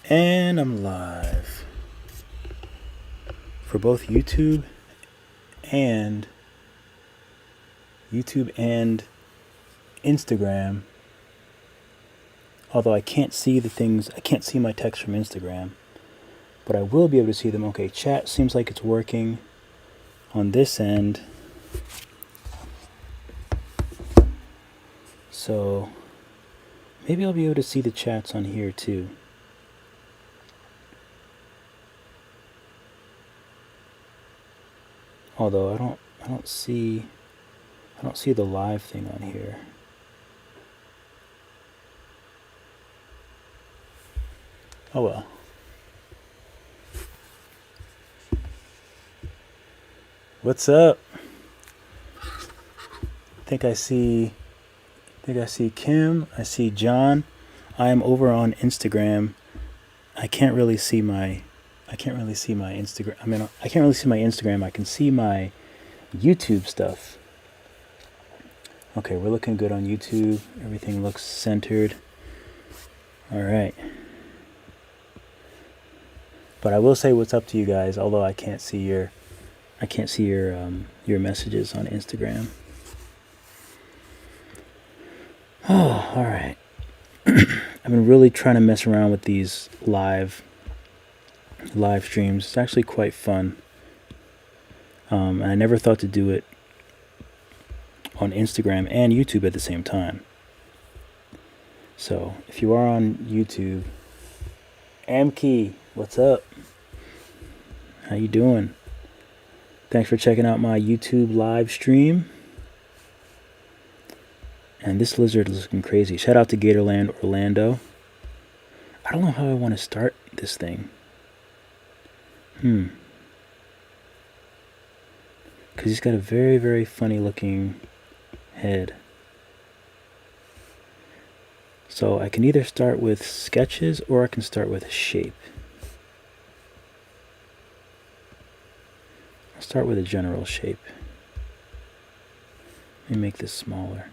And I'm live for both YouTube and Instagram. Although I can't see the things, I can't see my text from Instagram, but I will be able to see them. Okay, chat seems like it's working on this end. So maybe I'll be able to see the chats on here too. Although I don't see the live thing on here. Oh well. What's up? I think I see Kim. I see John. I am over on Instagram. I can't really see my Instagram. I mean, I can't really see my Instagram. I can see my YouTube stuff. Okay, we're looking good on YouTube. Everything looks centered. All right. But I will say what's up to you guys, although I can't see your messages on Instagram. Oh, all right. I've been really trying to mess around with these live streams. It's actually quite fun. And I never thought to do it on Instagram and YouTube at the same time. So if you are on YouTube, Amkey, what's up? How you doing? Thanks for checking out my YouTube live stream. And this lizard is looking crazy. Shout out to Gatorland Orlando. I don't know how I want to start this thing. Because he's got a very, very funny looking head. So I can either start with sketches or I can start with a shape. I'll start with a general shape. Let me make this smaller.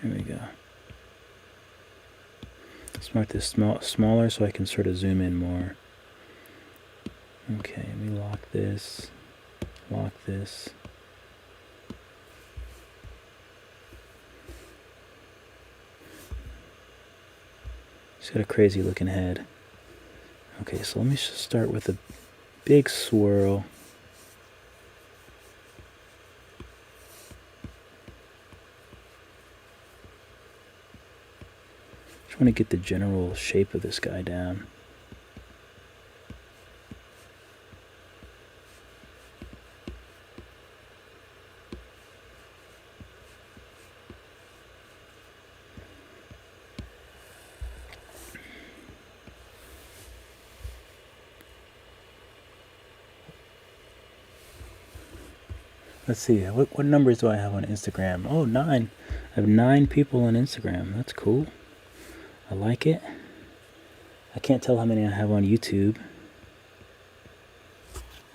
There we go. Let's make this smaller so I can sort of zoom in more. Okay, let me lock this. Lock this. He's got a crazy looking head. Okay, so let me just start with a big swirl. Just want to get the general shape of this guy down. Let's see, what numbers do I have on Instagram? Oh, 9. I have 9 people on Instagram. That's cool. I like it. I can't tell how many I have on YouTube.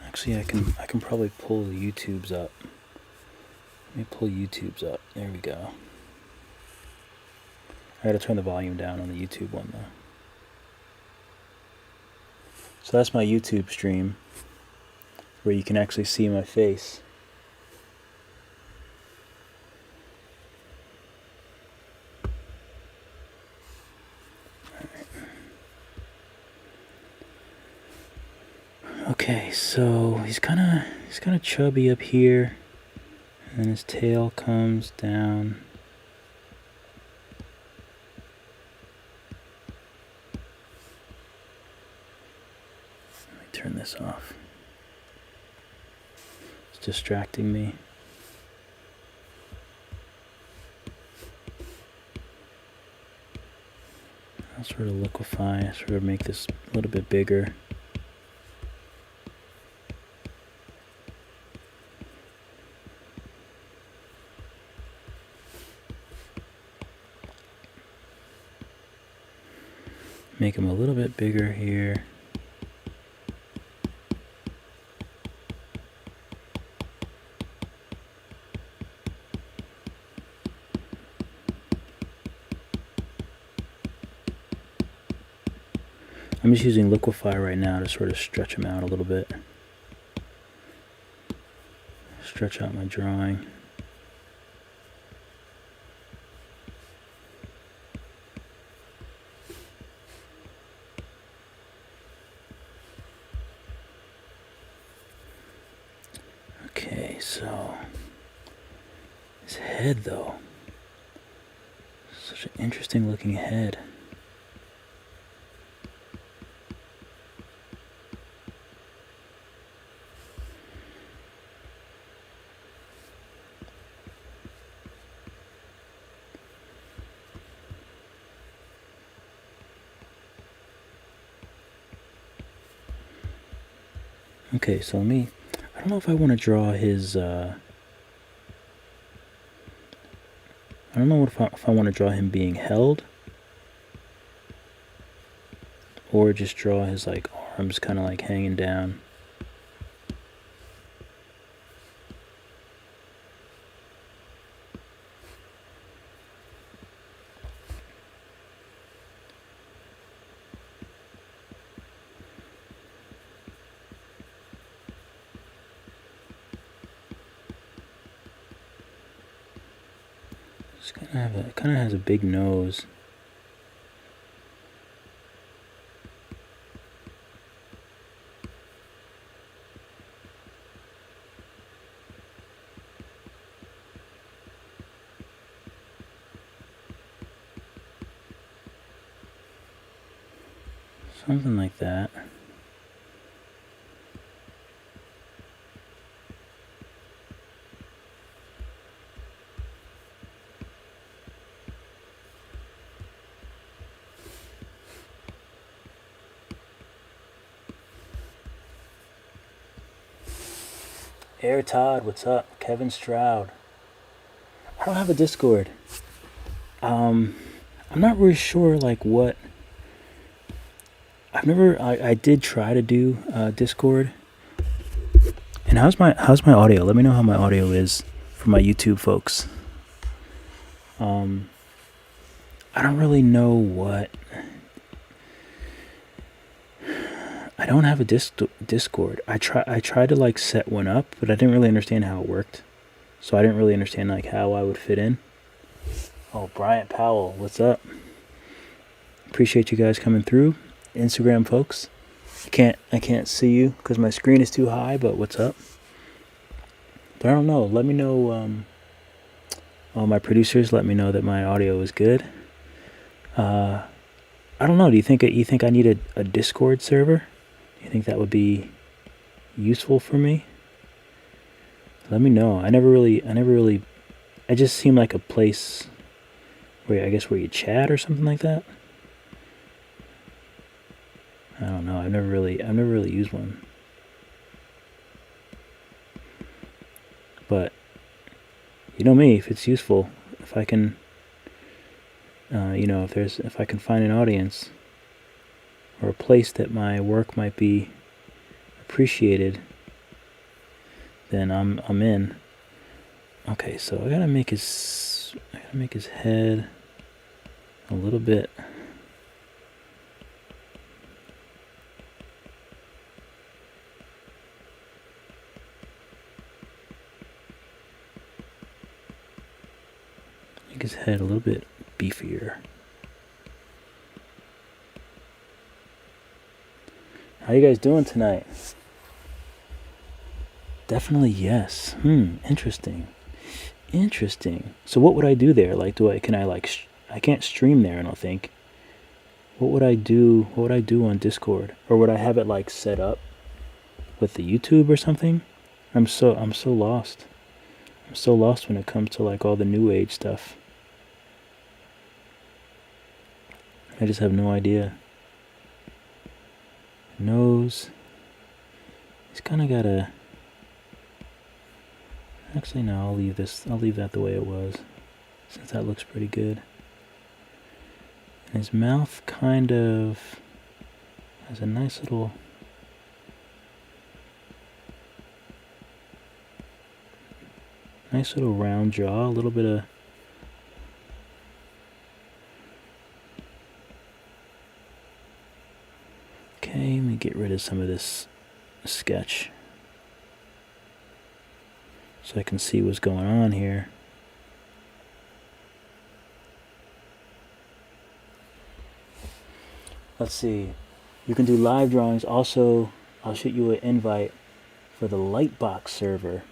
Actually, I can probably pull the YouTubes up. Let me pull YouTubes up. There we go. I gotta turn the volume down on the YouTube one though. So that's my YouTube stream where you can actually see my face. Okay, so he's kind of chubby up here, and his tail comes down. Let me turn this off. It's distracting me. I'll sort of liquefy, sort of make this a little bit bigger. Make them a little bit bigger here. I'm just using Liquify right now to sort of stretch them out a little bit. Stretch out my drawing. Okay, so his head though. Such an interesting looking head. Okay, so I don't know if I want to draw his, I don't know if I want to draw him being held, or just draw his like arms kind of like hanging down. Just kind of has a big nose. Something like that. Air Todd, what's up? Kevin Stroud. I don't have a Discord. I'm not really sure like what. I did try to do Discord. And how's my audio? Let me know how my audio is for my YouTube folks. I don't really know what. I don't have a Discord. I tried to like set one up, but I didn't really understand how it worked. So I didn't really understand like how I would fit in. Oh, Bryant Powell, what's up? Appreciate you guys coming through. Instagram folks. I can't see you because my screen is too high, but what's up? But I don't know. Let me know. All my producers, let me know that my audio is good. I don't know. Do you think I need a Discord server? Do you think that would be useful for me? Let me know. I never really. I just seem like a place where where you chat or something like that. I don't know. I've never really used one. But you know me, if it's useful, if I can, if I can find an audience or a place that my work might be appreciated, then I'm in. Okay, so I gotta make his head a little bit. Make his head a little bit beefier. How you guys doing tonight? Definitely yes. Interesting. So what would I do there? Like, I can't stream there, I don't think. What would I do on Discord? Or would I have it like set up with the YouTube or something? I'm so lost. I'm so lost when it comes to like all the new age stuff. I just have no idea. Nose. He's kind of got a. Actually, no. I'll leave that the way it was, since that looks pretty good. And his mouth kind of has a nice little. Nice little round jaw. A little bit of. get rid of some of this sketch so I can see what's going on here. Let's see. You can do live drawings. Also, I'll shoot you an invite for the Lightbox server.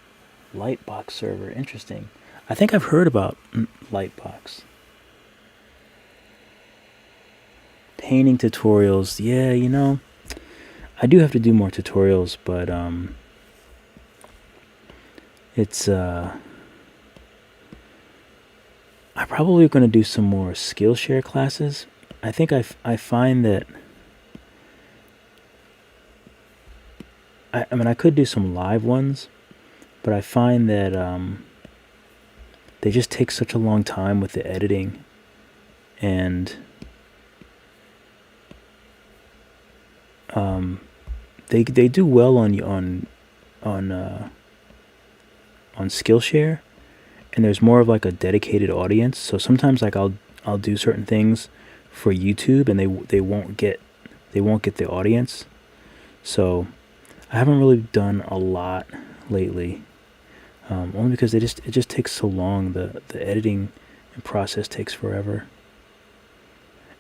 Lightbox server. Interesting. I think I've heard about Lightbox. Painting tutorials. Yeah, you know, I do have to do more tutorials, but it's I'm probably going to do some more Skillshare classes. I think I find that I mean, I could do some live ones, but I find that they just take such a long time with the editing, and they do well on Skillshare, and there's more of like a dedicated audience. So sometimes like I'll do certain things for YouTube, and they won't get the audience. So I haven't really done a lot lately, only because it just takes so long. The editing process takes forever,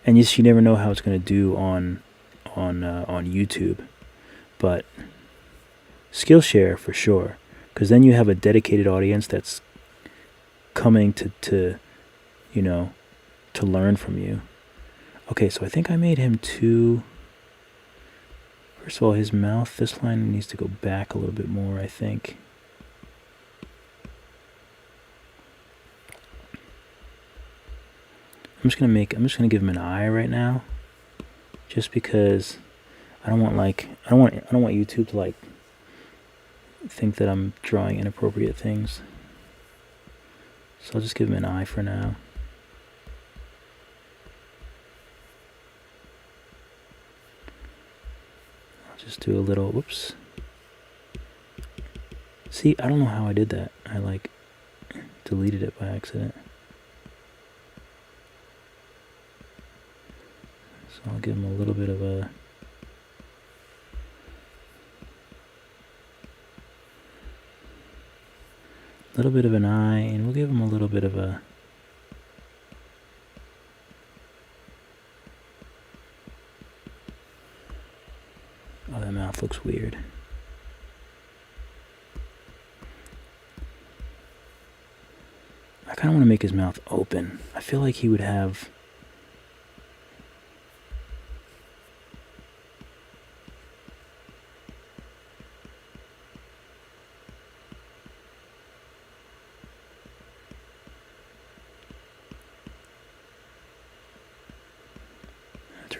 and you never know how it's going to do on YouTube. But Skillshare for sure, because then you have a dedicated audience that's coming to you know, to learn from you. Okay, so I think I made him too. First of all, his mouth, this line needs to go back a little bit more, I think. I'm just gonna give him an eye right now, just because I don't want YouTube to like think that I'm drawing inappropriate things. So I'll just give him an eye for now. I'll just do a little, whoops. See, I don't know how I did that. I like deleted it by accident. So I'll give him a little bit of a an eye, and we'll give him a little bit of a oh, that mouth looks weird. I kind of want to make his mouth open. I feel like he would have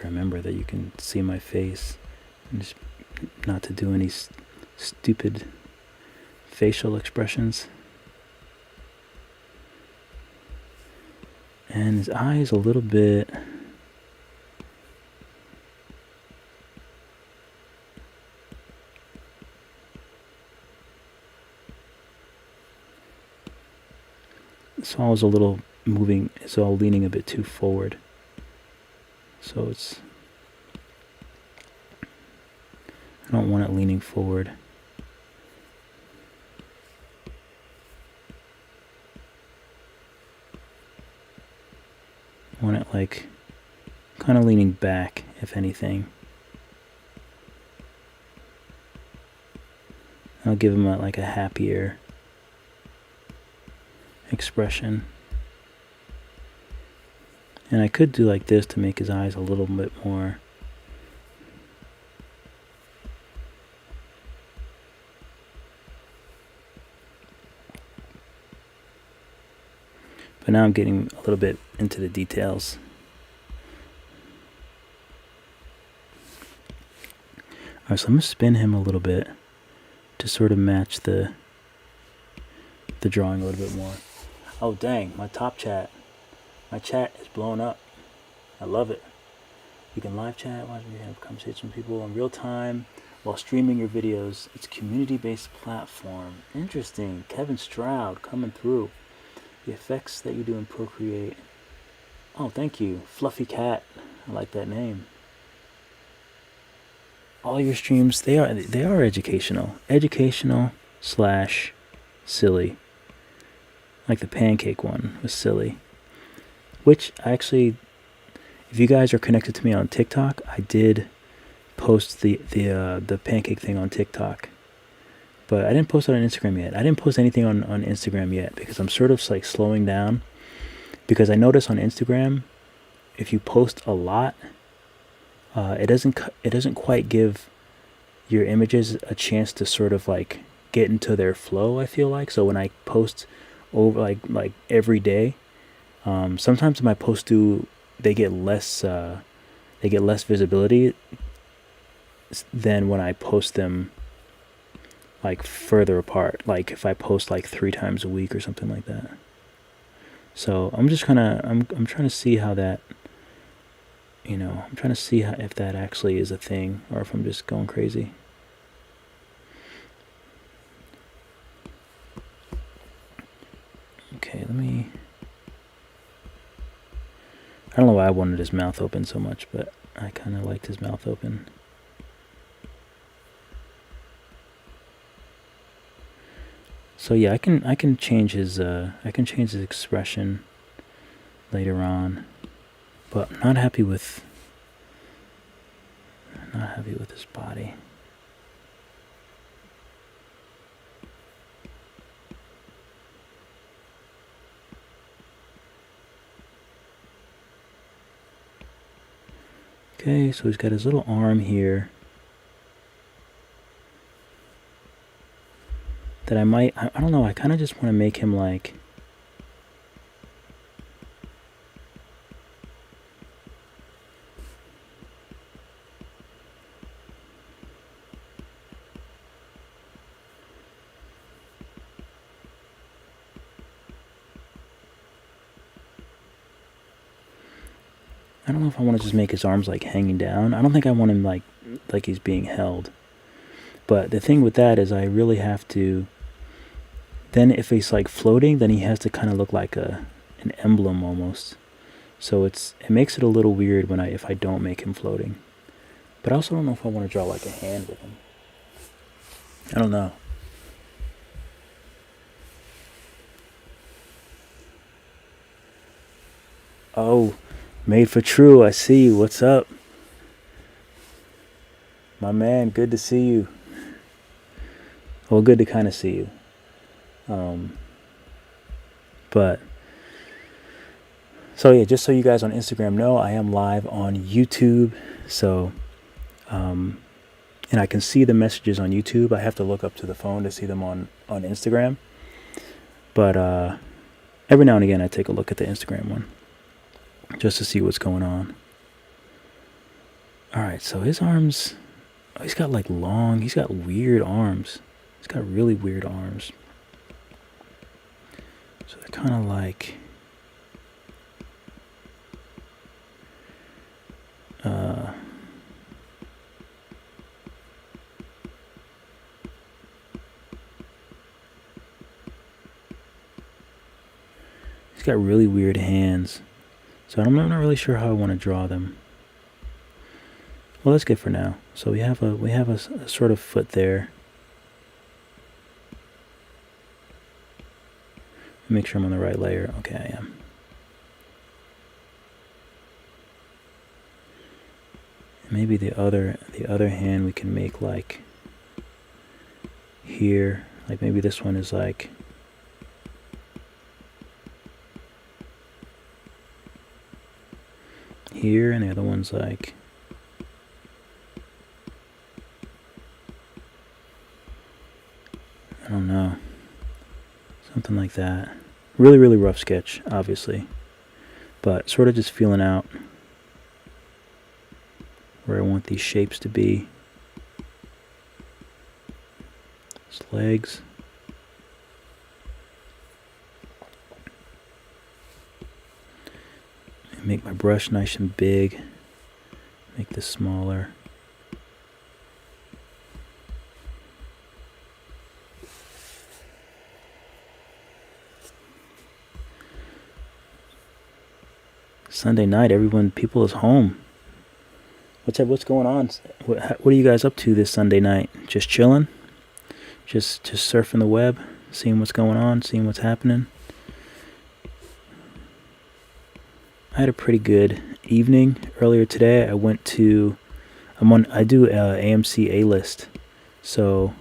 remember that you can see my face, and just not to do any stupid facial expressions. And his eyes a little bit it's all a little moving, it's all leaning a bit too forward. So I don't want it leaning forward. I want it like kind of leaning back, if anything. I'll give him like a happier expression. And I could do like this to make his eyes a little bit more. But now I'm getting a little bit into the details. Alright, so I'm going to spin him a little bit to sort of match the drawing a little bit more. Oh dang, my chat is blown up. I love it. You can live chat, watch me have conversations with people in real time while streaming your videos. It's a community-based platform. Interesting. Kevin Stroud coming through. The effects that you do in Procreate. Oh, thank you. Fluffy Cat. I like that name. all your streams, they are educational slash silly. Like the pancake one was silly, which actually, if you guys are connected to me on TikTok, I did post the pancake thing on TikTok, but I didn't post it on Instagram yet. I didn't post anything on Instagram yet because I'm sort of like slowing down, because I notice on Instagram, if you post a lot, it doesn't quite give your images a chance to sort of like get into their flow, I feel like. So when I post over like every day, sometimes my posts they get less visibility than when I post them like further apart, like if I post like 3 times a week or something like that. So I'm trying to see how that, I'm trying to see if that actually is a thing or if I'm just going crazy. Okay, I don't know why I wanted his mouth open so much, but I kind of liked his mouth open. So yeah, I can change his expression later on, but I'm not happy with his body. Okay, so he's got his little arm here that I don't know, I kind of just want to make him like, I don't know if I want to just make his arms like hanging down. I don't think I want him like he's being held. But the thing with that is I really have to, then if he's like floating, then he has to kind of look like an emblem almost. So it makes it a little weird if I don't make him floating. But I also don't know if I want to draw like a hand with him. I don't know. Oh, Made for True, I see you. What's up? My man, good to see you. Well, good to kind of see you. But, so yeah, just so you guys on Instagram know, I am live on YouTube. So, and I can see the messages on YouTube. I have to look up to the phone to see them on Instagram. But every now and again, I take a look at the Instagram one just to see what's going on. All right, so his arms, he's got weird arms. He's got really weird arms. So they're kind of like, he's got really weird hands. So I'm not really sure how I want to draw them. Well, that's good for now. So we have a sort of foot there. Make sure I'm on the right layer. Okay, I am. Maybe the other hand we can make like here. Like maybe this one is like here, and the other one's like I don't know, something like that. Really, really rough sketch, obviously, but sort of just feeling out where I want these shapes to be. His legs. Make my brush nice and big. Make this smaller. Sunday night, people is home. What's up? What's going on? What are you guys up to this Sunday night? Just chilling? Just surfing the web, seeing what's going on, seeing what's happening. I had a pretty good evening earlier today. I do AMC A-list, so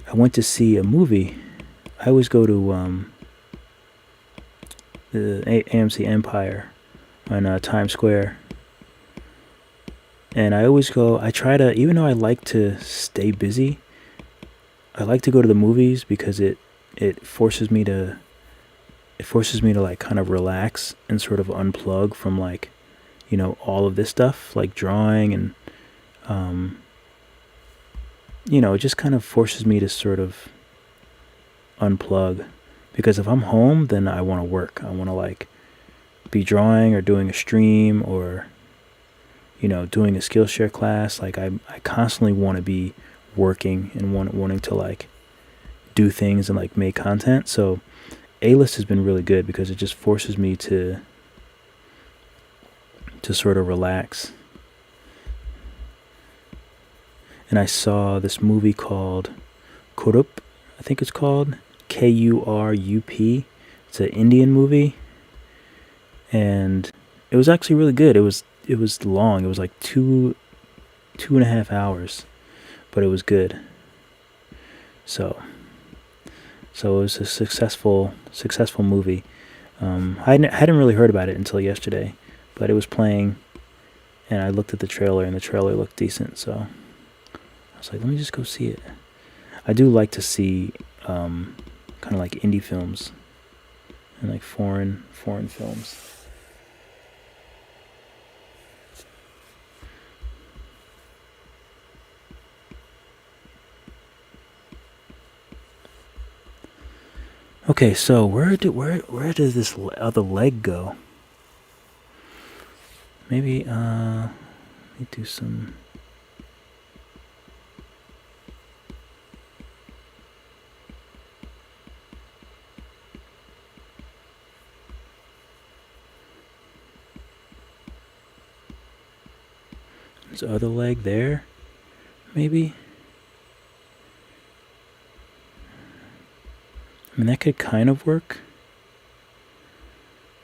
I went to see a movie. I always go to the AMC Empire on Times Square, and I try to, even though I like to stay busy, I like to go to the movies because it forces me to like kind of relax and sort of unplug from like, all of this stuff like drawing and it just kind of forces me to sort of unplug, because if I'm home then I want to work. I want to like be drawing or doing a stream or doing a Skillshare class. Like I constantly want to be working and wanting to like do things and like make content. So A-list has been really good because it just forces me to sort of relax. And I saw this movie called Kurup, I think it's called Kurup. It's an Indian movie, and it was actually really good. It was long. It was like 2.5 hours, but it was good. So it was a successful movie. I hadn't really heard about it until yesterday, but it was playing, and I looked at the trailer, and the trailer looked decent. So I was like, let me just go see it. I do like to see kind of like indie films and like foreign films. Okay, so where does this other leg go? Maybe let me do some. This other leg there, maybe. I mean, that could kind of work.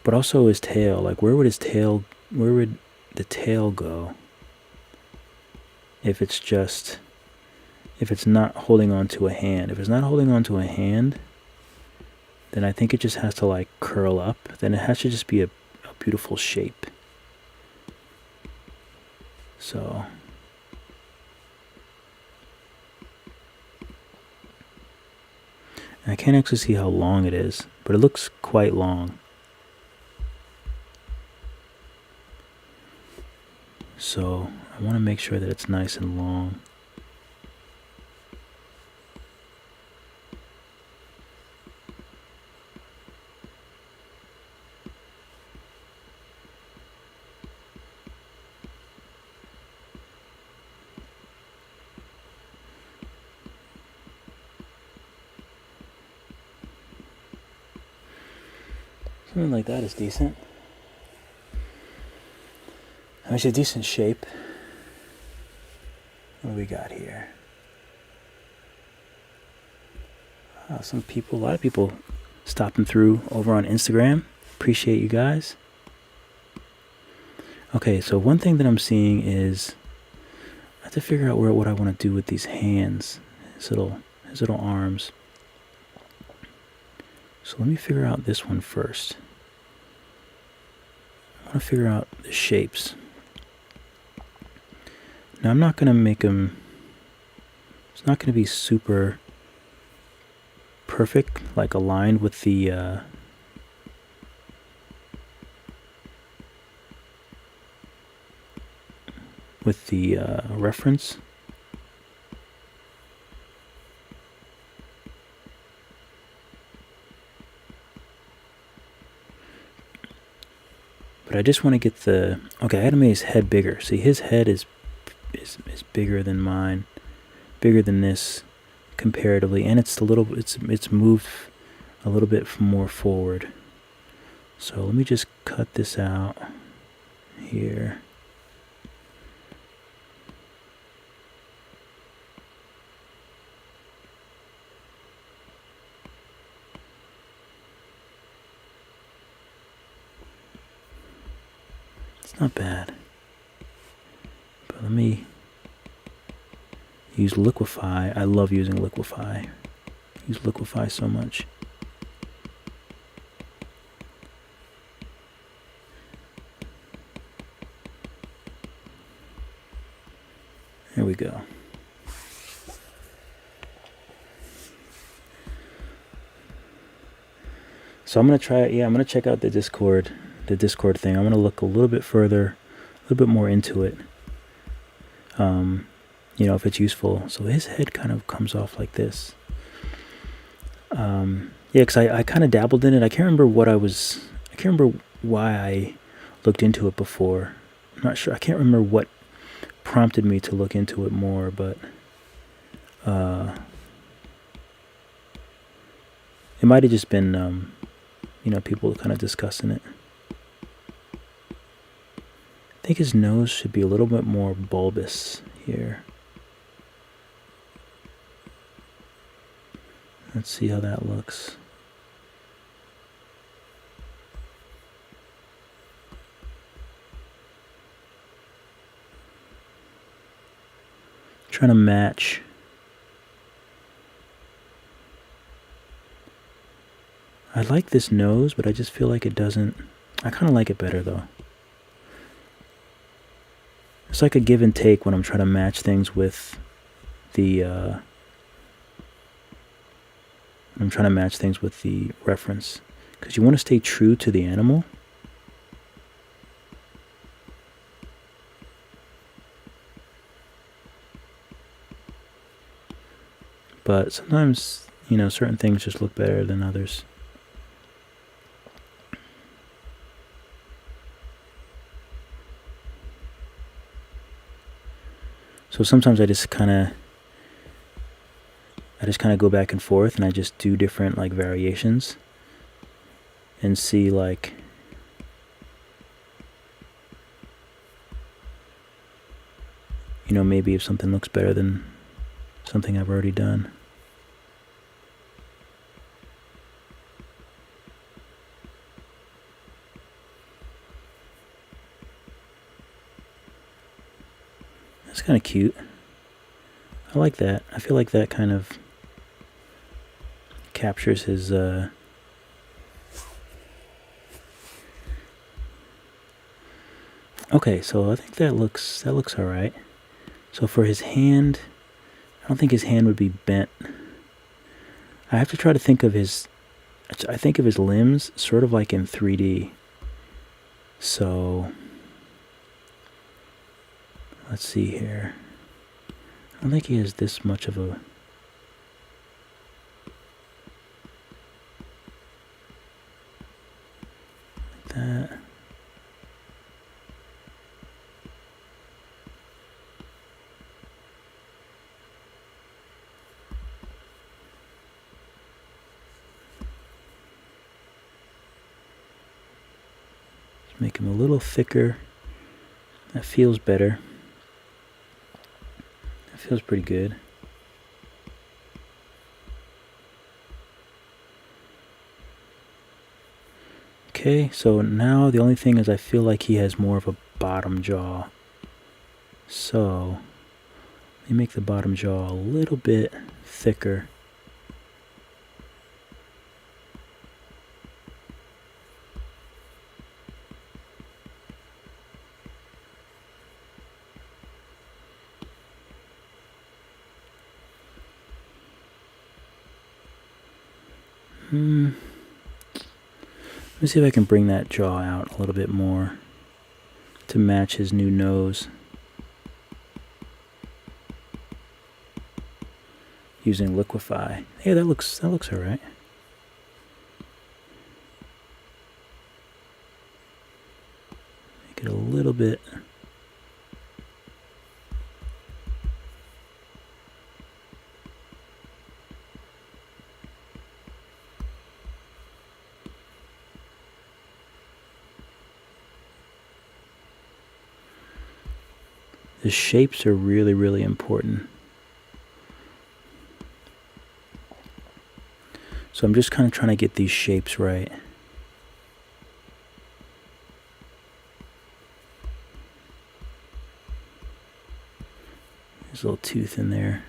But also his tail. Like, where would the tail go? If it's not holding on to a hand. If it's not holding on to a hand, then I think it just has to like curl up. Then it has to just be a beautiful shape. So I can't actually see how long it is, but it looks quite long. So I want to make sure that it's nice and long. Something like that is decent. I mean, it's a decent shape. What do we got here? A lot of people stopping through over on Instagram. Appreciate you guys. Okay, so one thing that I'm seeing is I have to figure out what I want to do with these hands, his little arms. So let me figure out this one first. I want to figure out the shapes. Now I'm not going to make them, it's not going to be super perfect, like aligned with the reference. But I just want to get okay, I had to make his head bigger. See, his head is bigger than mine, bigger than this comparatively, and it's moved a little bit more forward. So let me just cut this out here. Not bad. But let me use Liquify. I love using Liquify. I use Liquify so much. There we go. So I'm going to try it. Yeah, I'm going to check out the Discord thing. I'm going to look a little bit further, a little bit more into it. You know, if it's useful. So his head kind of comes off like this. Yeah, because I kind of dabbled in it. I can't remember why I looked into it before. I'm not sure. I can't remember what prompted me to look into it more, but it might have just been, you know, people kind of discussing it. I think his nose should be a little bit more bulbous here. Let's see how that looks. Trying to match. I like this nose, but I just feel like it doesn't. I kind of like it better though. It's like a give and take when I'm trying to match things with the reference, because you want to stay true to the animal. But sometimes, you know, certain things just look better than others. So sometimes I just kind of go back and forth, and I just do different like variations and see like, you know, maybe if something looks better than something I've already done. That's kind of cute. I like that. I feel like that kind of captures his okay, so I think that looks all right. So for his hand, I don't think his hand would be bent. I have to try to think of his limbs sort of like in 3D. So let's see here. I don't think he has this much of a... like that. Let's make him a little thicker. That feels better. Feels pretty good. Okay, so now the only thing is I feel like he has more of a bottom jaw. So let me make the bottom jaw a little bit thicker. Let me see if I can bring that jaw out a little bit more to match his new nose. Using Liquify. Hey, that looks all right. Make it a little bit. The shapes are really, really important. So I'm just kind of trying to get these shapes right. little tooth in there.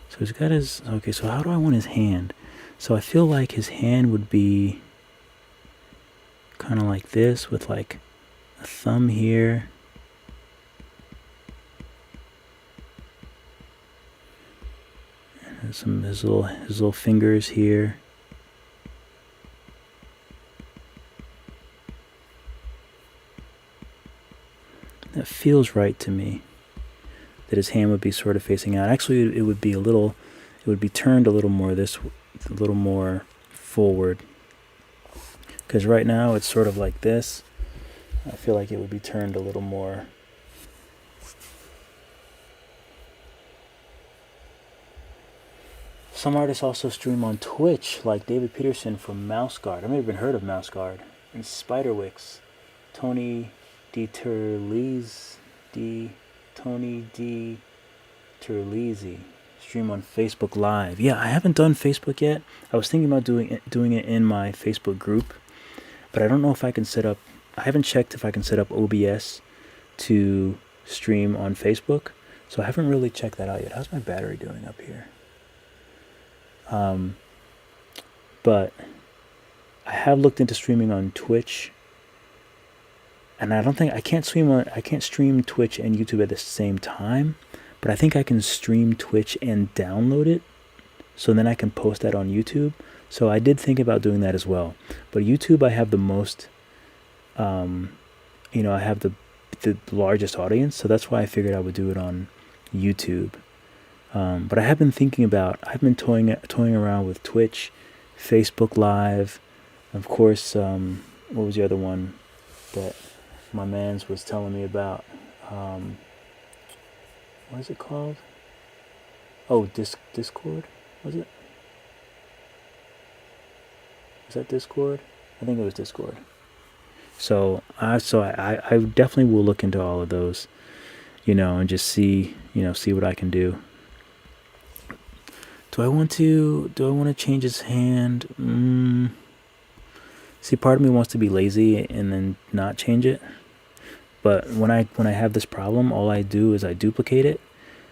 So he's got his... Okay, so how do I want his hand? So I feel like his hand would be kind of like this, with like a thumb here. And some his little fingers here. That feels right to me. That his hand would be sort of facing out. Actually, it would be turned a little more a little more forward. Because right now it's sort of like this. I feel like it would be turned a little more. Some artists also stream on Twitch, like David Peterson from Mouseguard. I've never even heard of Mouseguard. And Spiderwicks, Tony D. Terlizzi, stream on Facebook Live. Yeah, I haven't done Facebook yet. I was thinking about doing it in my Facebook group, but I don't know if I can set up. I haven't checked if I can set up OBS to stream on Facebook, so I haven't really checked that out yet. How's my battery doing up here? But I have looked into streaming on Twitch, and I can't stream Twitch and YouTube at the same time, but I think I can stream Twitch and download it, so then I can post that on YouTube. So I did think about doing that as well. But YouTube, I have the most, I have the largest audience, so that's why I figured I would do it on YouTube. But I have been I've been toying around with Twitch, Facebook Live, of course. What was the other one that my mans was telling me about? What is it called? Oh, Discord, was it? Is that Discord? I think it was Discord. So I definitely will look into all of those, and just see what I can do. Do I want to change his hand? See, part of me wants to be lazy and then not change it. But when I have this problem, all I do is I duplicate it.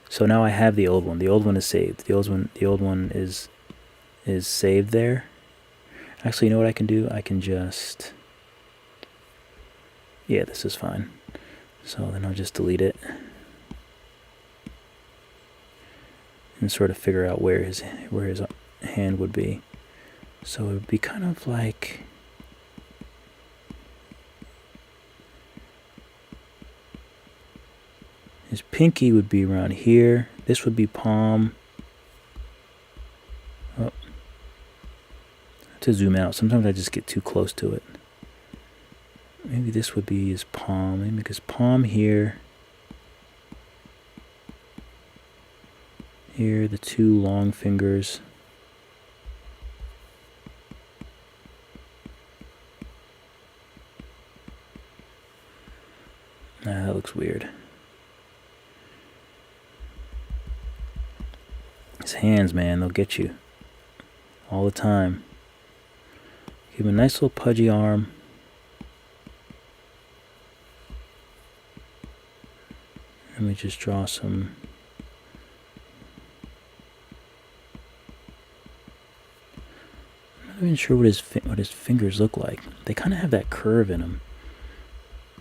So now I have the old one. The old one is saved. The old one is saved there. Actually, you know what I can do? I can just... Yeah, this is fine. So then I'll just delete it. And sort of figure out where his hand would be. So it would be kind of like... His pinky would be around here. This would be palm. Oh. To zoom out. Sometimes I just get too close to it. Maybe this would be his palm. Maybe his palm here. Here, the two long fingers. That looks weird. His hands, man, they'll get you all the time. Give him a nice little pudgy arm. Let me just draw some. I'm not even sure what his fingers look like. They kind of have that curve in them.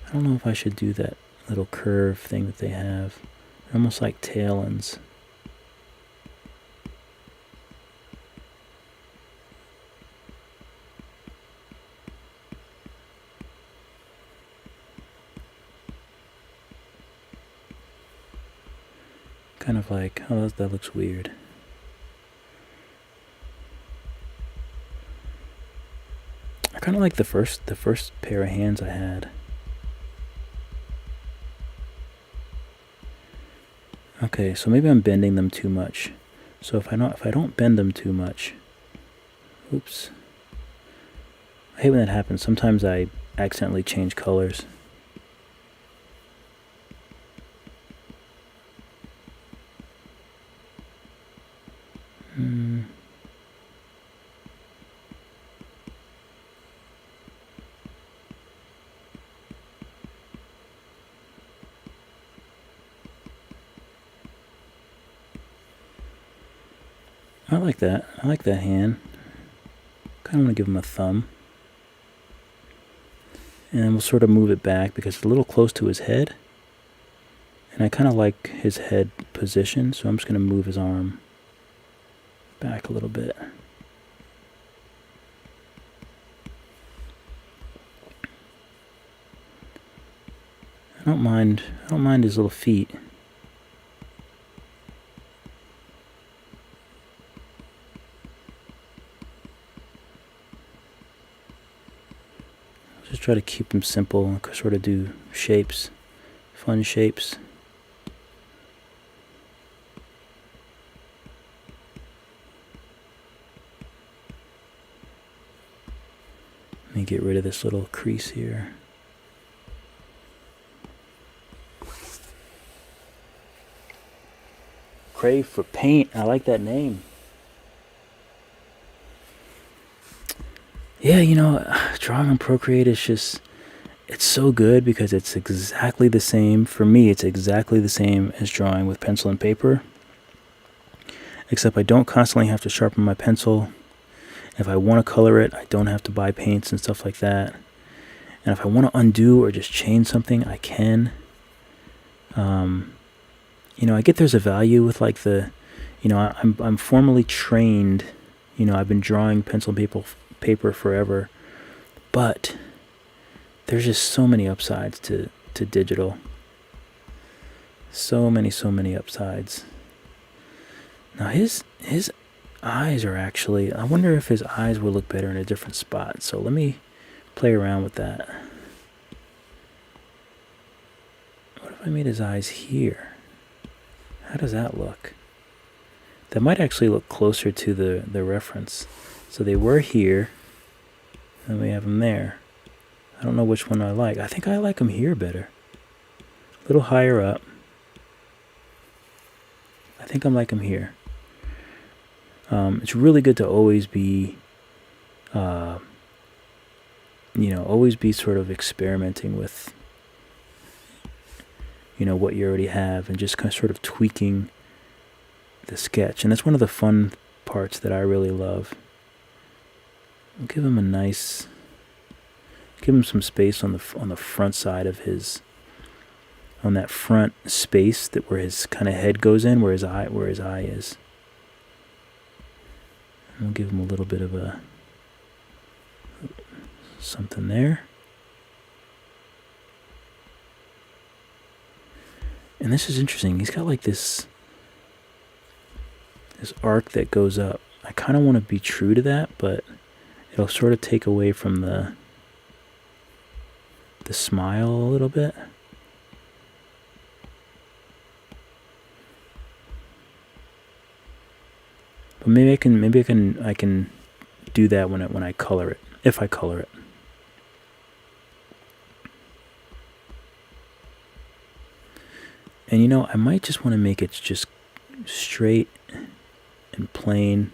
I don't know if I should do that little curve thing that they have. They're almost like talons. Kind of like, oh, that looks weird. I kind of like the first pair of hands I had. Okay, so maybe I'm bending them too much. So if I don't bend them too much, oops. I hate when that happens. Sometimes I accidentally change colors. I like that. I like that hand. Kind of want to give him a thumb. And we'll sort of move it back because it's a little close to his head. And I kind of like his head position, so I'm just going to move his arm back a little bit. I don't mind his little feet. Just try to keep them simple and sort of do shapes, fun shapes. Let me get rid of this little crease here. Crave for paint. I like that name. Yeah, you know, drawing on Procreate is just, it's so good because it's exactly the same. For me, it's exactly the same as drawing with pencil and paper. Except I don't constantly have to sharpen my pencil. If I want to color it, I don't have to buy paints and stuff like that. And if I want to undo or just change something, I can. You know, I get there's a value with like the, you know, I'm formally trained. You know, I've been drawing pencil and paper forever, but there's just so many upsides to digital. So many upsides. Now his eyes are actually, I wonder if his eyes will look better in a different spot. So let me play around with that. What if I made his eyes here? How does that look? That might actually look closer to the reference. So they were here, and we have them there. I don't know which one I like. I think I like them here better. A little higher up. I think I like them here. It's really good to always be, you know, always be sort of experimenting with, you know, what you already have and just kind of sort of tweaking the sketch. And that's one of the fun parts that I really love. I'll give him a nice, give him some space on the front side of his, on that front space that where his kind of head goes in, where his eye is. And we'll give him a little bit of a something there. And this is interesting. He's got like this arc that goes up. I kind of want to be true to that, but it'll sort of take away from the smile a little bit. But maybe I can do that when I color it, if I color it. And you know, I might just want to make it just straight and plain.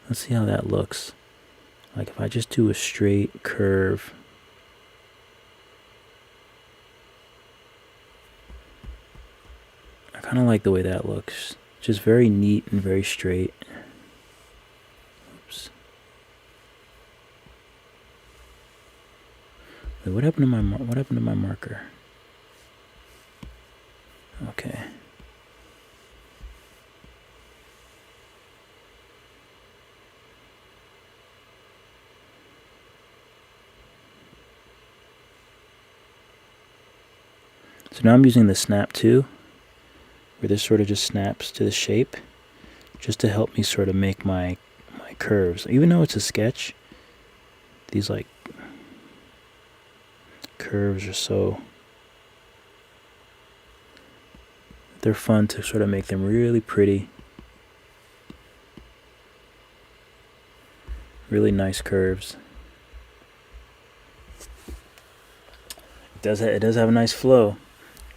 Let's see how that looks. Like if I just do a straight curve. I kind of like the way that looks. Just very neat and very straight. Oops. Wait, what happened to my marker? Okay. So now I'm using the snap too, where this sort of just snaps to the shape, just to help me sort of make my curves. Even though it's a sketch, these like curves are so, they're fun to sort of make them really pretty. Really nice curves. It does have a nice flow.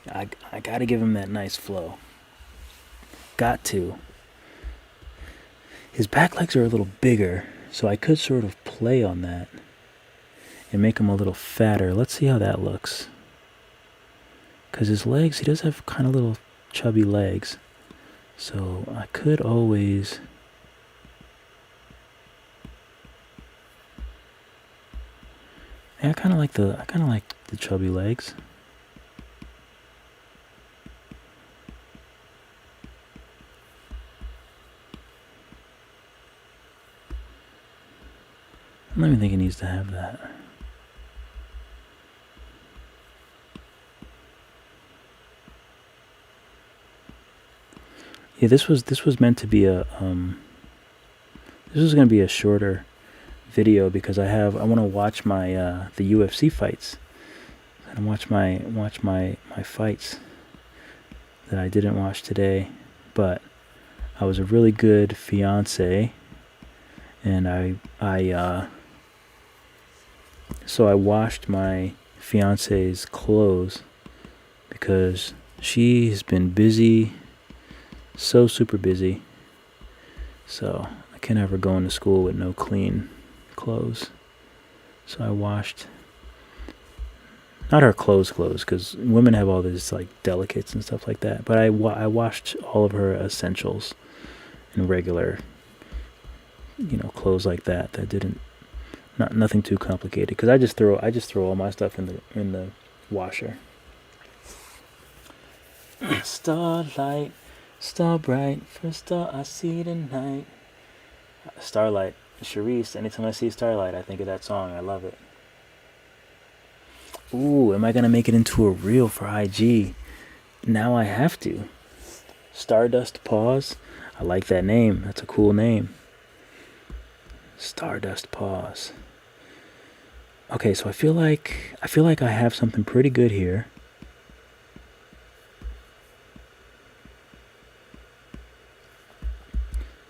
I gotta give him that nice flow. Got to. His back legs are a little bigger, so I could sort of play on that and make him a little fatter. Let's see how that looks. Because his legs, he does have kind of little chubby legs. So I could always... Yeah, I kind of like the chubby legs. I don't even think it needs to have that. Yeah, this was meant to be a this was gonna be a shorter video because I want to watch my the UFC fights. And watch my fights that I didn't watch today, but I was a really good fiance, and so I washed my fiance's clothes because she has been busy, so super busy. So I can't have her going to school with no clean clothes. So I washed, not her clothes, because women have all these like delicates and stuff like that. But I washed all of her essentials and regular, clothes like that didn't, nothing too complicated. Because I just throw all my stuff in the washer. Starlight, star bright, first star I see tonight. Starlight, Charisse. Anytime I see Starlight, I think of that song. I love it. Ooh, am I gonna make it into a reel for IG? Now I have to. Stardust Paws. I like that name. That's a cool name. Stardust Paws. Okay, so I feel like I have something pretty good here.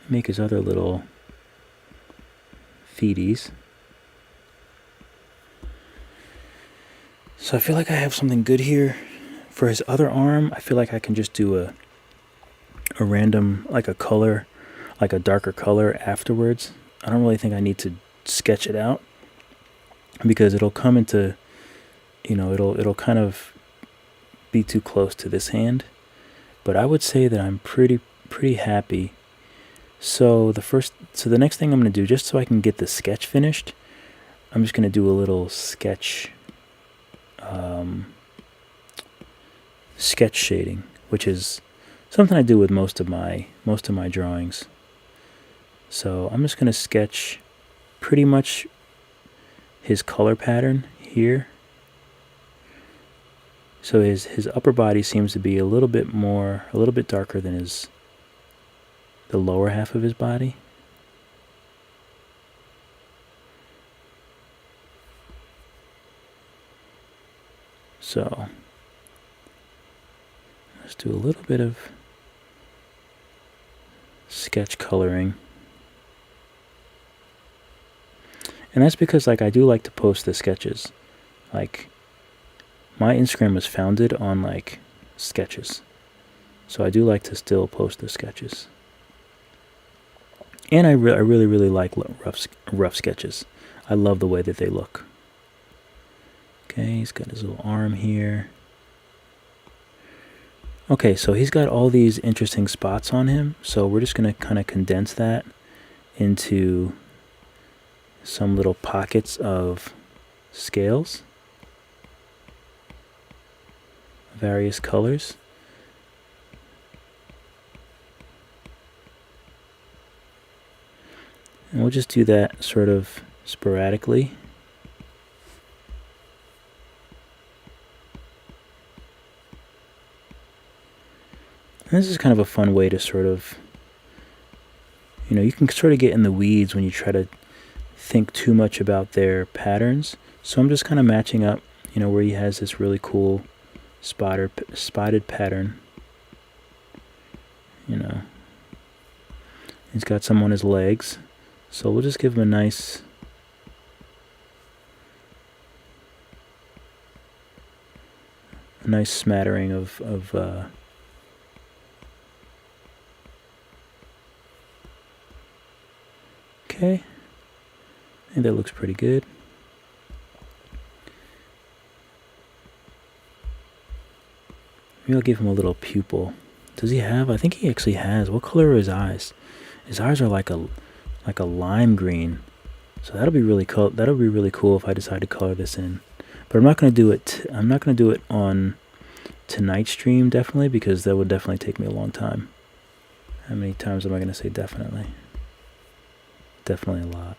Make his other little feeties. So I feel like I have something good here. For his other arm, I feel like I can just do a random, like a color, like a darker color afterwards. I don't really think I need to sketch it out because it'll come into, it'll kind of be too close to this hand. But I would say that I'm pretty happy. So the next thing I'm going to do, just so I can get the sketch finished, I'm just going to do a little sketch shading, which is something I do with most of my drawings. So I'm just going to sketch pretty much his color pattern here. So his upper body seems to be a little bit darker than the lower half of his body. So let's do a little bit of sketch coloring. And that's because I do like to post the sketches. My Instagram was founded on sketches. So I do like to still post the sketches. And I really like rough sketches. I love the way that they look. Okay, he's got his little arm here. Okay, so he's got all these interesting spots on him. So we're just going to kind of condense that into some little pockets of scales. Various colors. And we'll just do that sort of sporadically. And this is kind of a fun way to sort of, you can sort of get in the weeds when you try to think too much about their patterns. So I'm just kind of matching up, where he has this really cool spotted pattern. He's got some on his legs. So we'll just give him a nice smattering of okay. I think that looks pretty good. Maybe I'll give him a little pupil Does he have? I think he actually has. What color are his eyes? His eyes are like a lime green. So that'll be really cool. That'll be really cool if I decide to color this in. But I'm not gonna do it. I'm not gonna do it on tonight's stream, definitely, because that would definitely take me a long time. How many times am I gonna say definitely? Definitely a lot.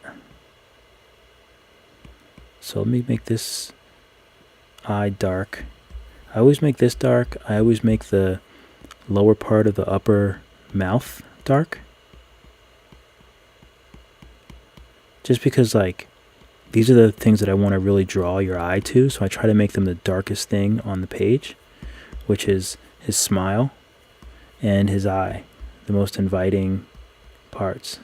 So let me make this eye dark. I always make this dark. I always make the lower part of the upper mouth dark. Just because, like, these are the things that I want to really draw your eye to, so I try to make them the darkest thing on the page, which is his smile and his eye, the most inviting parts.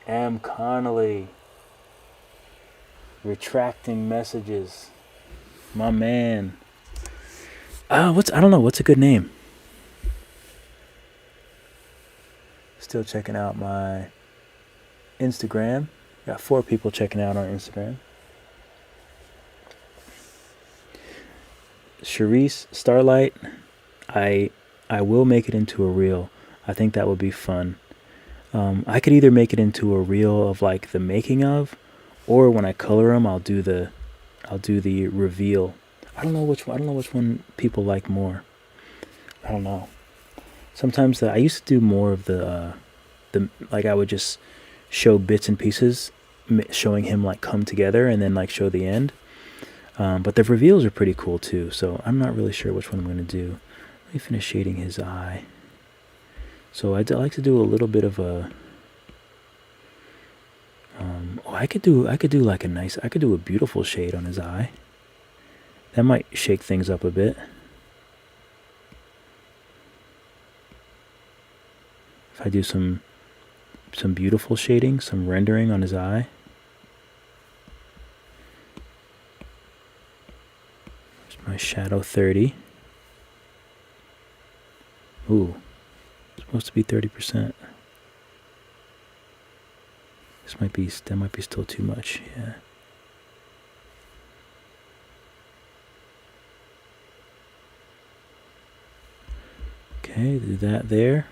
M. Connolly. Retracting messages. My man. I don't know, what's a good name? Still checking out my Instagram. Got 4 people checking out on Instagram. Charisse Starlight. I will make it into a reel. I think that would be fun. I could either make it into a reel of like the making of, or when I color them, I'll do the reveal. I don't know which one people like more. I don't know. Sometimes I used to do more of the like I would just show bits and pieces, showing him like come together, and then like show the end. But the reveals are pretty cool too. So I'm not really sure which one I'm gonna do. Let me finish shading his eye. So I like to do a little bit of a. I could do like I could do a beautiful shade on his eye. That might shake things up a bit. If I do some beautiful shading, some rendering on his eye. There's my shadow 30. Ooh, it's supposed to be 30%. That might be still too much, yeah. Okay, do that there.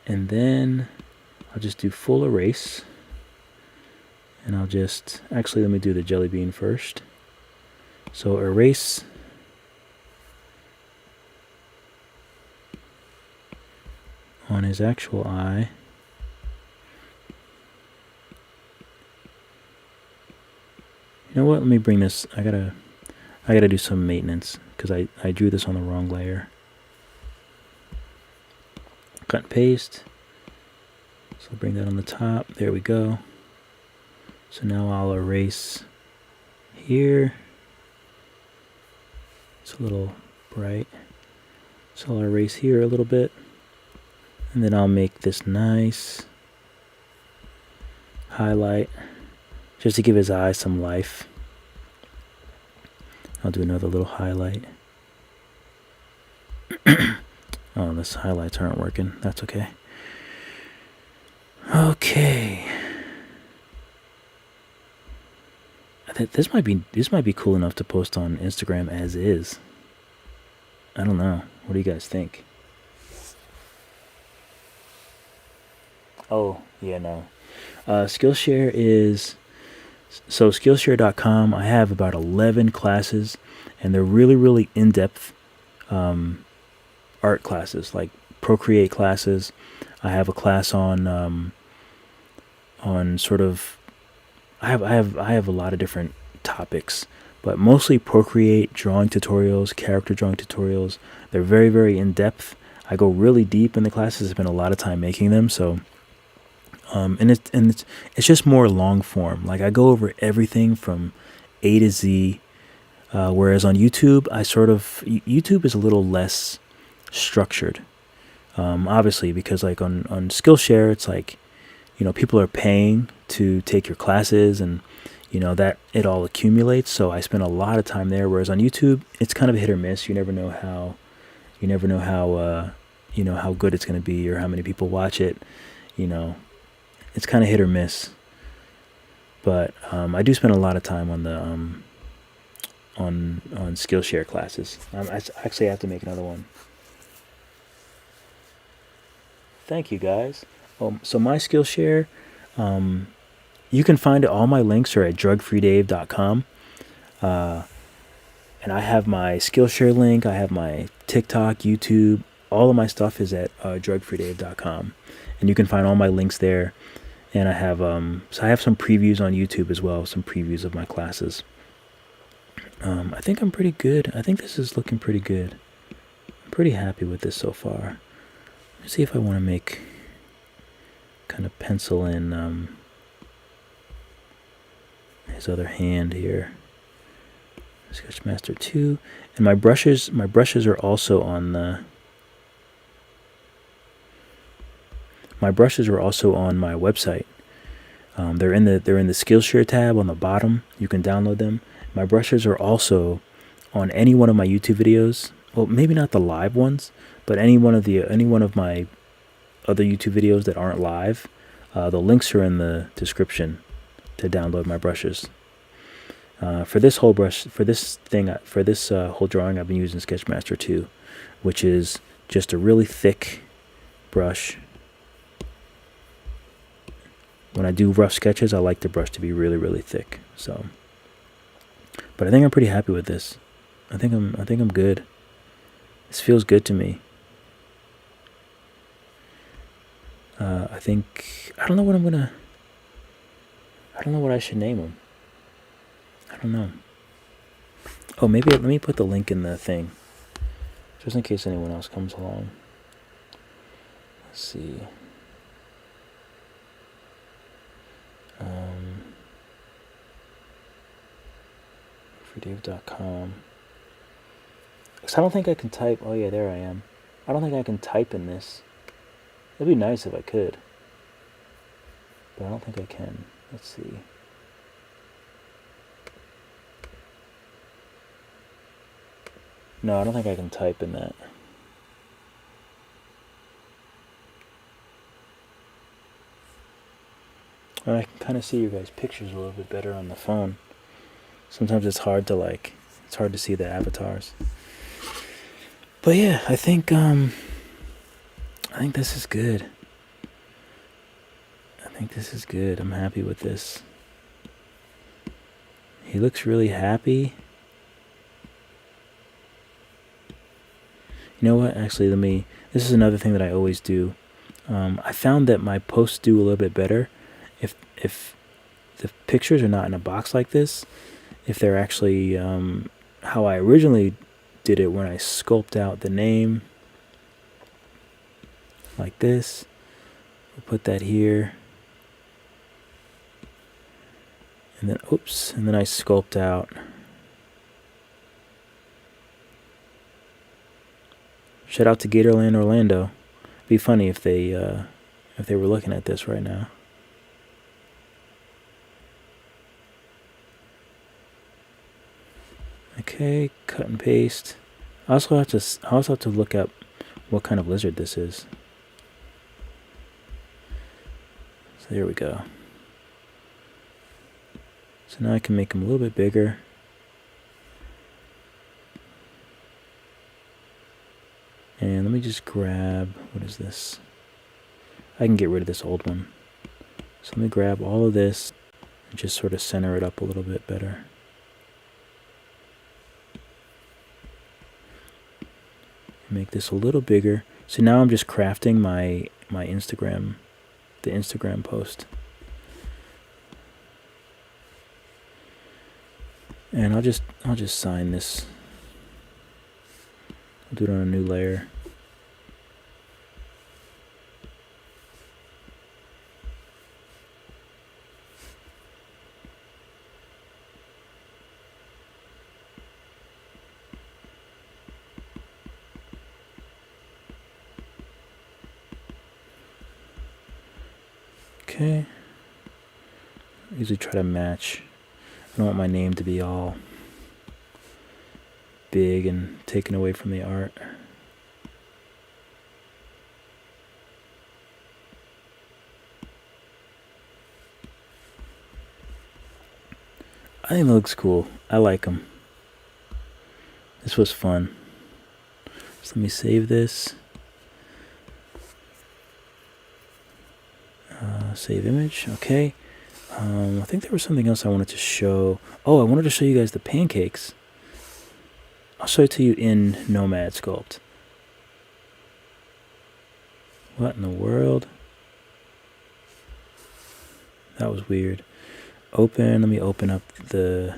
And then I'll just do full erase. And I'll just, actually let me do the jelly bean first. So erase. On his actual eye. You know what? Let me bring this. I gotta do some maintenance because I drew this on the wrong layer. Cut and paste. So I'll bring that on the top. There we go. So now I'll erase here. It's a little bright. So I'll erase here a little bit. And then I'll make this nice highlight. Just to give his eyes some life. I'll do another little highlight. Oh, this highlights aren't working. That's okay. Okay. This might be cool enough to post on Instagram as is. I don't know. What do you guys think? Oh, yeah, no. Skillshare is... So Skillshare.com, I have about 11 classes, and they're really, really in-depth art classes, like Procreate classes. I have a class on sort of, I have a lot of different topics, but mostly Procreate drawing tutorials, character drawing tutorials. They're very, very in-depth. I go really deep in the classes. I spend a lot of time making them, so. And it's just more long form. Like I go over everything from A to Z. Whereas on YouTube, YouTube is a little less structured. Obviously, because like on Skillshare, it's like, people are paying to take your classes, and that it all accumulates. So I spend a lot of time there. Whereas on YouTube, it's kind of hit or miss. You never know how how good it's going to be or how many people watch it. It's kind of hit or miss. But I do spend a lot of time on the on Skillshare classes. I actually have to make another one. Thank you guys. So my Skillshare, you can find all my links are at drugfreedave.com. And I have my Skillshare link. I have my TikTok, YouTube. All of my stuff is at drugfreedave.com, and you can find all my links there. And I have so I have some previews on YouTube as well, some previews of my classes. I think I'm pretty good. I think this is looking pretty good. I'm pretty happy with this so far. Let's see if I want to make kind of pencil in his other hand here. Sketchmaster 2, and my brushes are also on the my website. They're in the Skillshare tab on the bottom. You can download them. My brushes are also on any one of my YouTube videos. Well, maybe not the live ones, but any one of my other YouTube videos that aren't live. The links are in the description to download my brushes. For this whole whole drawing, I've been using Sketchmaster 2, which is just a really thick brush. When I do rough sketches, I like the brush to be really, really thick. So, but I think I'm pretty happy with this. I think I'm good. This feels good to me. I don't know what I should name them. I don't know. Oh, maybe let me put the link in the thing, just in case anyone else comes along. Let's see. freedave.com. Because I don't think I can type. Oh yeah, there I am. I don't think I can type in this. It'd be nice if I could, but I don't think I can. Let's see. No, I don't think I can type in that. And I can kind of see your guys' pictures a little bit better on the phone. Sometimes it's hard to see the avatars. But yeah, I think this is good. I'm happy with this. He looks really happy. You know what? Actually, this is another thing that I always do. I found that my posts do a little bit better if the pictures are not in a box like this. If they're actually how I originally did it, when I sculpt out the name like this. We'll put that here. And then, and then I sculpt out. Shout out to Gatorland Orlando. It'd be funny if they were looking at this right now. Okay, cut and paste. I also have to look up what kind of lizard this is. So there we go. So now I can make them a little bit bigger. And let me just grab, what is this? I can get rid of this old one. So let me grab all of this and just sort of center it up a little bit better. Make this a little bigger. So now I'm just crafting my Instagram, the Instagram post. And I'll just sign this. I'll do it on a new layer. Okay. I usually try to match. I don't want my name to be all big and taken away from the art. I think it looks cool. I like them. This was fun. So let me save this. Save image. Okay. I think there was something else I wanted to show. Oh, I wanted to show you guys the pancakes. I'll show it to you in Nomad Sculpt. What in the world? That was weird. Open. Let me open up the.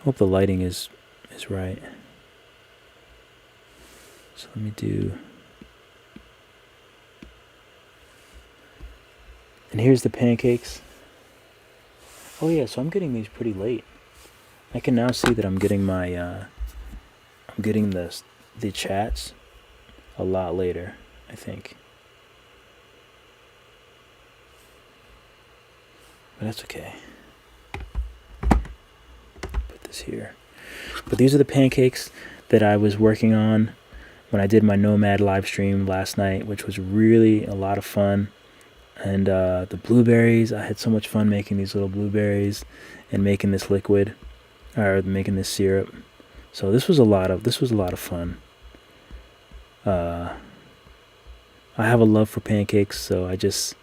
Hope the lighting is right. So let me do. And here's the pancakes. Oh yeah, so I'm getting these pretty late. I can now see that I'm getting my I'm getting the chats a lot later, I think. But that's okay. Put this here. But these are the pancakes that I was working on when I did my Nomad live stream last night, which was really a lot of fun. And the blueberries, I had so much fun making these little blueberries and making this liquid, or making this syrup. So this was a lot of fun. I have a love for pancakes, so this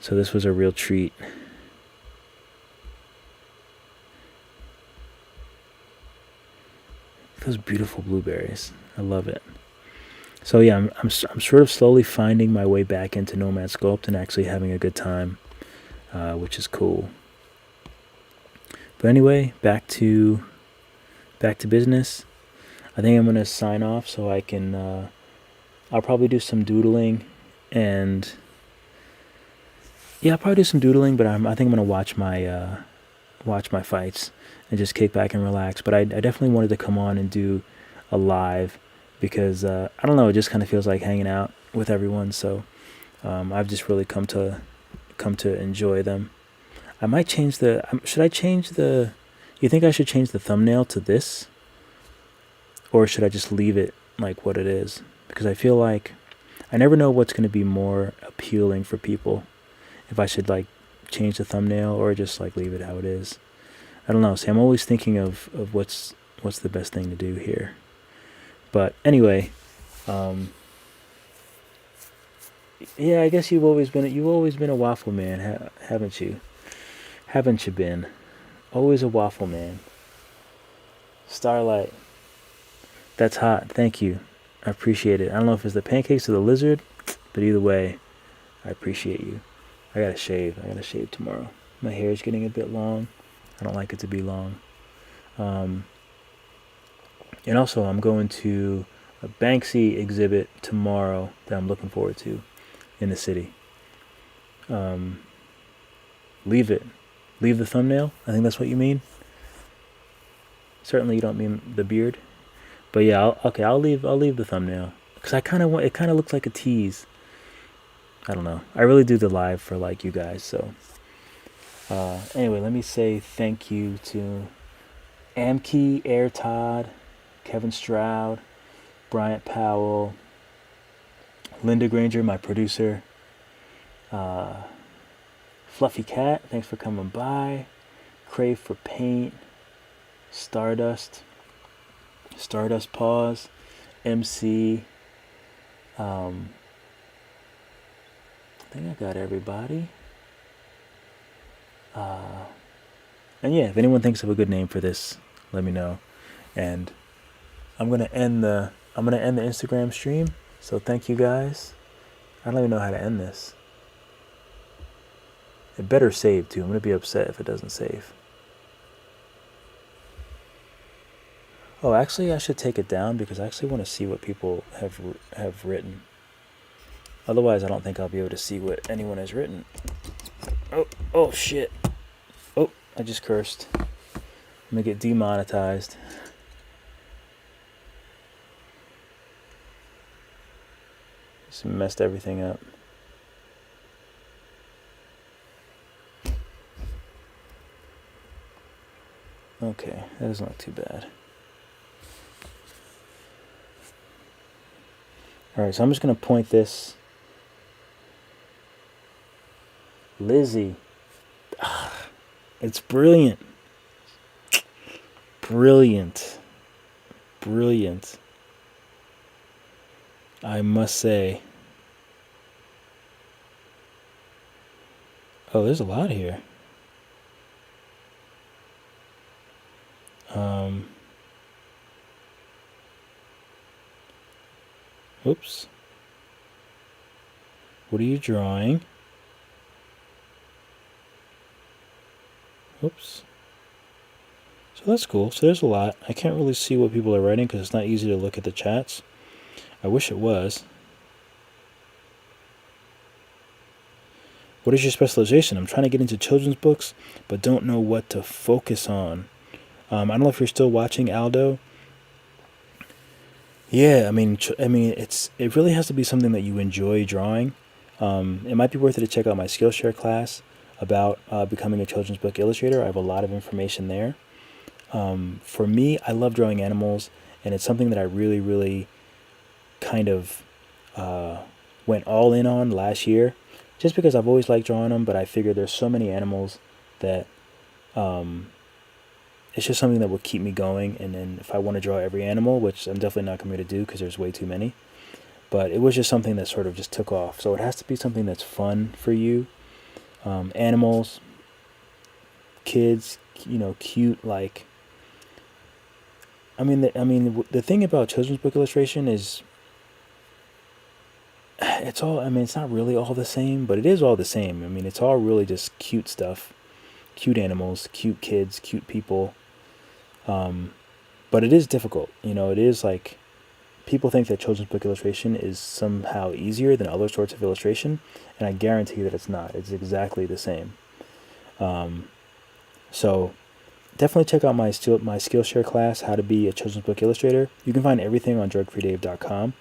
was a real treat. Those beautiful blueberries, I love it. So yeah, I'm sort of slowly finding my way back into Nomad Sculpt and actually having a good time, which is cool. But anyway, back to business. I think I'm gonna sign off so I can. I'll probably do some doodling, and yeah, I'll probably do some doodling. But I think I'm gonna watch my fights and just kick back and relax. But I definitely wanted to come on and do a live because I don't know, it just kind of feels like hanging out with everyone. So I've just really come to enjoy them. I might change should I change the? You think I should change the thumbnail to this, or should I just leave it like what it is? Because I feel like I never know what's going to be more appealing for people. If I should like change the thumbnail or just like leave it how it is. I don't know. See, I'm always thinking of what's the best thing to do here. But anyway, yeah, I guess you've always been a waffle man, haven't you? Haven't you been? Always a waffle man. Starlight. That's hot. Thank you. I appreciate it. I don't know if it's the pancakes or the lizard, but either way, I appreciate you. I gotta shave tomorrow. My hair is getting a bit long. I don't like it to be long. And also, I'm going to a Banksy exhibit tomorrow that I'm looking forward to in the city. Leave the thumbnail. I think that's what you mean. Certainly, you don't mean the beard, but yeah, I'll leave the thumbnail because it kind of looks like a tease. I don't know. I really do the live for like you guys. So anyway, let me say thank you to Amkey, Air Todd, Kevin Stroud, Bryant Powell, Linda Granger, my producer, Fluffy Cat, thanks for coming by, Crave for Paint, Stardust Pause, MC, I think I got everybody. And yeah, if anyone thinks of a good name for this, let me know. And I'm gonna end the Instagram stream. So thank you guys. I don't even know how to end this. It better save too. I'm gonna be upset if it doesn't save. Oh, actually, I should take it down because I actually want to see what people have written. Otherwise, I don't think I'll be able to see what anyone has written. Oh shit. Oh, I just cursed. I'm gonna get demonetized. Just messed everything up. Okay, that doesn't look too bad. Alright, so I'm just gonna point this. Lizzie. It's brilliant. Brilliant. Brilliant. I must say. Oh, there's a lot here. Um, oops. What are you drawing? Oops. So that's cool. So there's a lot. I can't really see what people are writing because it's not easy to look at the chats. I wish it was. What is your specialization? I'm trying to get into children's books, but don't know what to focus on. I don't know if you're still watching Aldo. Yeah, it really has to be something that you enjoy drawing. It might be worth it to check out my Skillshare class about becoming a children's book illustrator. I have a lot of information there. For me, I love drawing animals, and it's something that I really, really kind of went all in on last year, just because I've always liked drawing them. But I figured there's so many animals that um, it's just something that will keep me going. And then if I want to draw every animal, which I'm definitely not going to do because there's way too many, but it was just something that sort of just took off. So it has to be something that's fun for you. Animals, kids, cute. Like, the thing about children's book illustration is it's all. It's not really all the same, but it is all the same. It's all really just cute stuff, cute animals, cute kids, cute people. But it is difficult. It is like people think that children's book illustration is somehow easier than other sorts of illustration, and I guarantee that it's not. It's exactly the same. So definitely check out my Skillshare class, How to Be a Children's Book Illustrator. You can find everything on drugfreedave.com.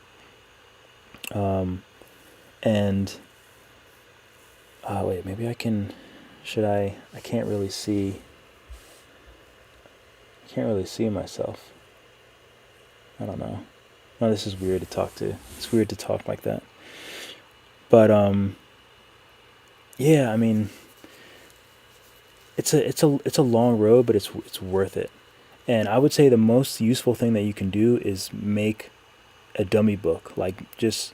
And wait, maybe I can. Should I? I can't really see. I can't really see myself. I don't know. No, this is weird to talk to. It's weird to talk like that. But yeah. It's a long road, but it's worth it. And I would say the most useful thing that you can do is make a dummy book. Like, just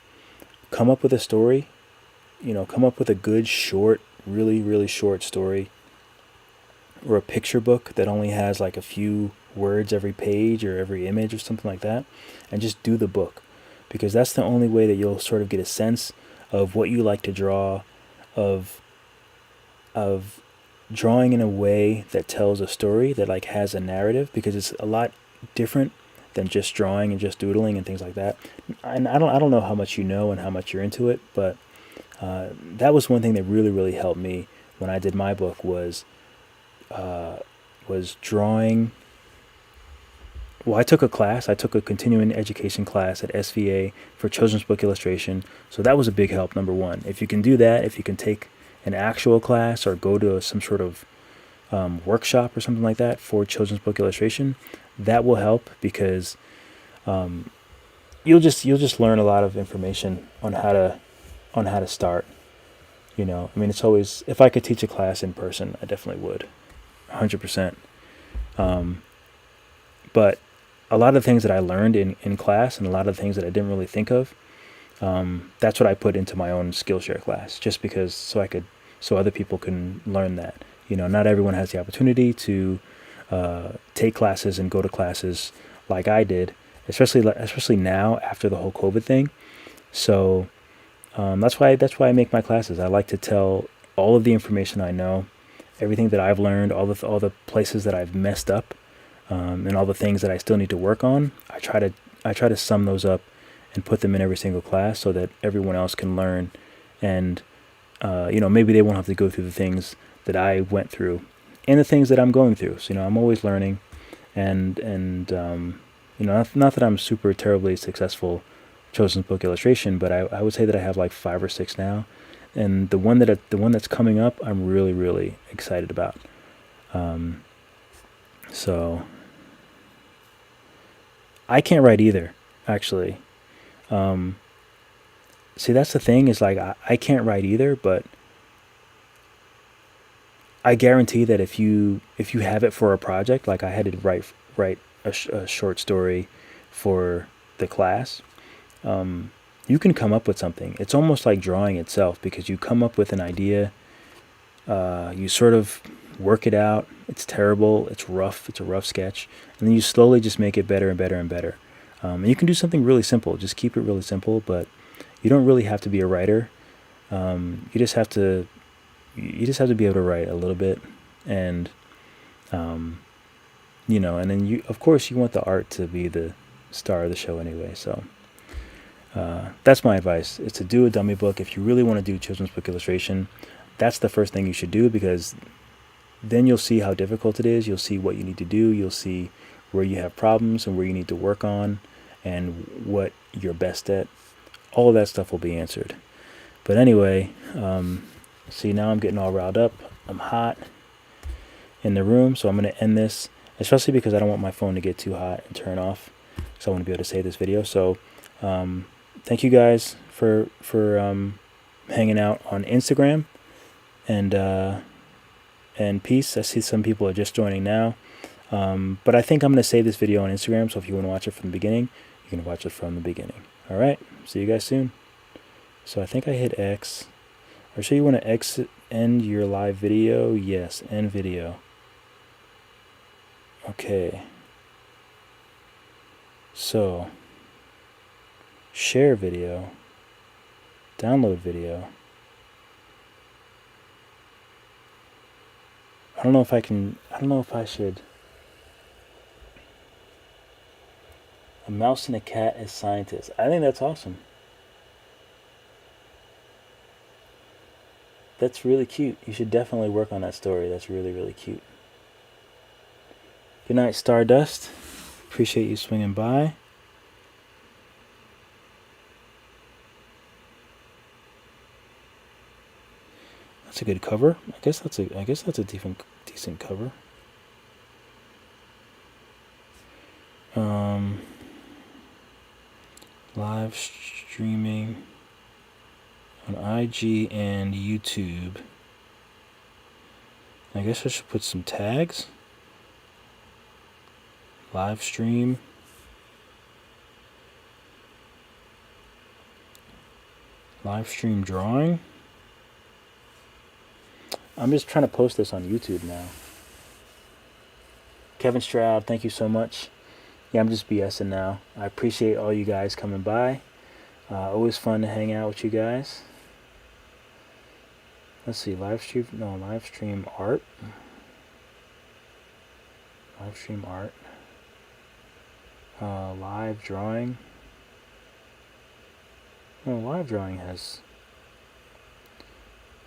come up with a story. Come up with a good short, really, really short story, or a picture book that only has like a few words every page or every image or something like that, and just do the book, because that's the only way that you'll sort of get a sense of what you like to draw, of of drawing in a way that tells a story, that like has a narrative, because it's a lot different than just drawing and just doodling and things like that. And I don't know how much you know and how much you're into it, but that was one thing that really, really helped me when I did my book was drawing. Well, I took a class. I took a continuing education class at SVA for children's book illustration. So that was a big help, number one. If you can do that, if you can take an actual class or go to some sort of workshop or something like that for children's book illustration, that will help, because you'll just learn a lot of information on how to start. It's always, if I could teach a class in person, I definitely would, 100%. But a lot of the things that I learned in class, and a lot of the things that I didn't really think of, that's what I put into my own Skillshare class, just because so other people can learn that. Not everyone has the opportunity to take classes and go to classes like I did, especially now after the whole COVID thing. So that's why I make my classes. I like to tell all of the information I know, everything that I've learned, all the places that I've messed up, and all the things that I still need to work on. I try to sum those up and put them in every single class so that everyone else can learn, and maybe they won't have to go through the things that I went through and the things that I'm going through. So I'm always learning, and not that I'm super terribly successful children's book illustration, but I would say that I have like 5 or 6 now, and the one that's coming up, I'm really, really excited about. So I can't write either, actually. See, that's the thing, is like I can't write either, but I guarantee that if you have it for a project, like I had to write a short story for the class, you can come up with something. It's almost like drawing itself, because you come up with an idea, you sort of work it out. It's terrible. It's rough. It's a rough sketch, and then you slowly just make it better and better and better. And you can do something really simple. Just keep it really simple, but you don't really have to be a writer. You just have to be able to write a little bit, and and then of course you want the art to be the star of the show anyway. So that's my advice, is to do a dummy book. If you really want to do children's book illustration, that's the first thing you should do, because then you'll see how difficult it is. You'll see what you need to do. You'll see where you have problems and where you need to work on, and what you're best at. All of that stuff will be answered. But anyway, see, now I'm getting all riled up. I'm hot in the room, so I'm going to end this, especially because I don't want my phone to get too hot and turn off, so I want to be able to save this video. So thank you guys for hanging out on Instagram, and peace. I see some people are just joining now, but I think I'm going to save this video on Instagram, so if you want to watch it from the beginning, you can watch it from the beginning. All right, see you guys soon. So I think I hit X. Or so you want to end your live video? Yes, end video. Okay. So, share video. Download video. I don't know if I should. A mouse and a cat as scientists. I think that's awesome. That's really cute. You should definitely work on that story. That's really, really cute. Good night, Stardust. Appreciate you swinging by. That's a good cover. I guess that's a decent cover. Live streaming on IG and YouTube. I guess I should put some tags. Live stream. Live stream drawing. I'm just trying to post this on YouTube now. Kevin Stroud, thank you so much. Yeah, I'm just BSing now. I appreciate all you guys coming by. Always fun to hang out with you guys. Let's see, live stream art. Live stream art. Live drawing. No, live drawing has...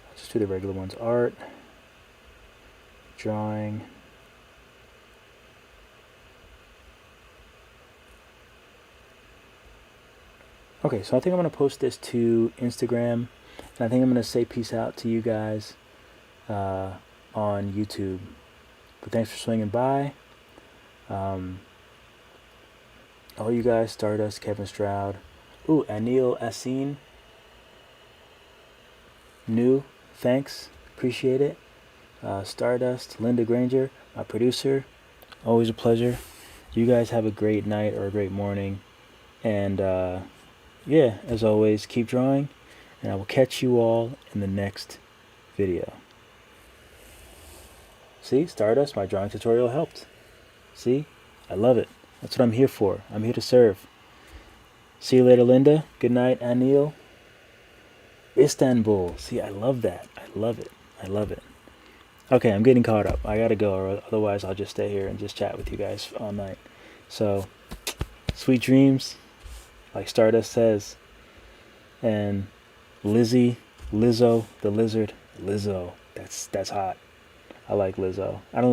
I'll just do the regular ones. Art. Drawing. Okay, so I think I'm going to post this to Instagram, and I think I'm going to say peace out to you guys on YouTube. But thanks for swinging by. All you guys, Stardust, Kevin Stroud. Ooh, Anil Asin. New, thanks, appreciate it. Stardust, Linda Granger, my producer. Always a pleasure. You guys have a great night or a great morning. And yeah, as always, keep drawing, and I will catch you all in the next video. See, Stardust, my drawing tutorial helped. See, I love it. That's what I'm here for. I'm here to serve. See you later, Linda. Good night, Anil. Istanbul. See, I love that. I love it. I love it. Okay, I'm getting caught up. I gotta go, or otherwise I'll just stay here and just chat with you guys all night. So, sweet dreams. Like Stardust says. And Lizzo, the lizard. Lizzo. That's hot. I like Lizzo. I don't know